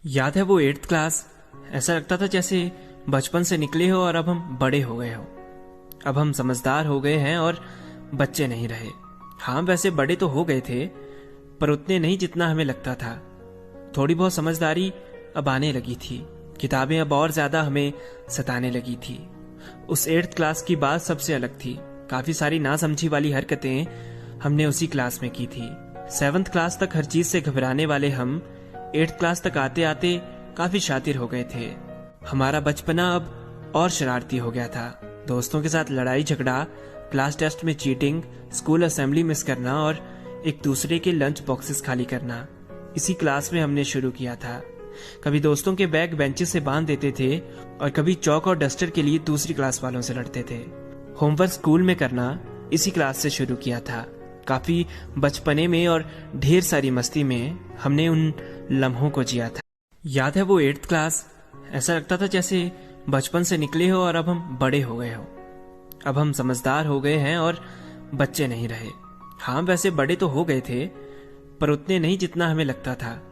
याद है वो 8th क्लास। ऐसा लगता था जैसे बचपन से निकले हो और अब हम बड़े हो गए हो। अब हम समझदार हो गए हैं और बच्चे नहीं रहे। हाँ, वैसे बड़े तो हो गए थे, पर उतने नहीं जितना हमें लगता था। थोड़ी बहुत समझदारी अब आने लगी थी। किताबें अब और ज्यादा हमें सताने लगी थी। उस 8th क्लास की बात सबसे अलग थी। काफी सारी नासमझी वाली हरकतें हमने उसी क्लास में की थी। 7th क्लास तक हर चीज से घबराने वाले हम 8th क्लास तक आते आते काफी शातिर हो गए थे। हमारा बचपना अब और शरारती हो गया था। दोस्तों के साथ लड़ाई झगड़ा, क्लास टेस्ट में चीटिंग, स्कूल असेंबली मिस करना और एक दूसरे के लंच बॉक्सेस खाली करना, इसी क्लास में हमने शुरू किया था। कभी दोस्तों के बैग बेंचेस से बांध देते थे और कभी चौक और डस्टर के लिए दूसरी क्लास वालों से लड़ते थे। होमवर्क स्कूल में करना इसी क्लास से शुरू किया था। काफी बचपने में और ढेर सारी मस्ती में हमने उन लम्हों को जिया था। याद है वो 8th क्लास। ऐसा लगता था जैसे बचपन से निकले हो और अब हम बड़े हो गए हो। अब हम समझदार हो गए हैं और बच्चे नहीं रहे। हाँ, वैसे बड़े तो हो गए थे, पर उतने नहीं जितना हमें लगता था।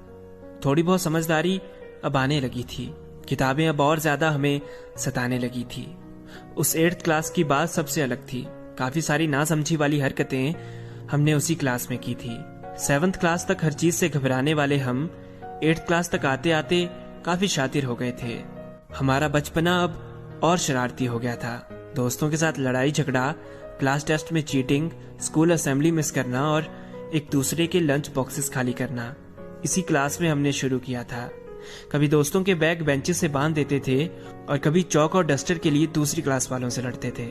थोड़ी बहुत समझदारी अब आने लगी थी। किताबें अब और ज्यादा हमें सताने लगी थी। उस 8th क्लास की बात सबसे अलग थी। काफी सारी नासमझी वाली हरकतें हमने उसी क्लास में की थी। 7th क्लास तक हर चीज से घबराने वाले हम 8th क्लास तक आते आते काफी शातिर हो गए थे। हमारा बचपना अब और शरारती हो गया था। दोस्तों के साथ लड़ाई झगड़ा, क्लास टेस्ट में चीटिंग, स्कूल असेंबली मिस करना और एक दूसरे के लंच बॉक्सेस खाली करना, इसी क्लास में हमने शुरू किया था। कभी दोस्तों के बैग बेंचेस से बांध देते थे और कभी चौक और डस्टर के लिए दूसरी क्लास वालों से लड़ते थे।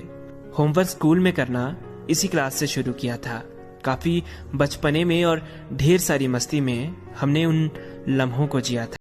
होमवर्क स्कूल में करना इसी क्लास से शुरू किया था। काफी बचपने में और ढेर सारी मस्ती में हमने उन लम्हों को जिया था।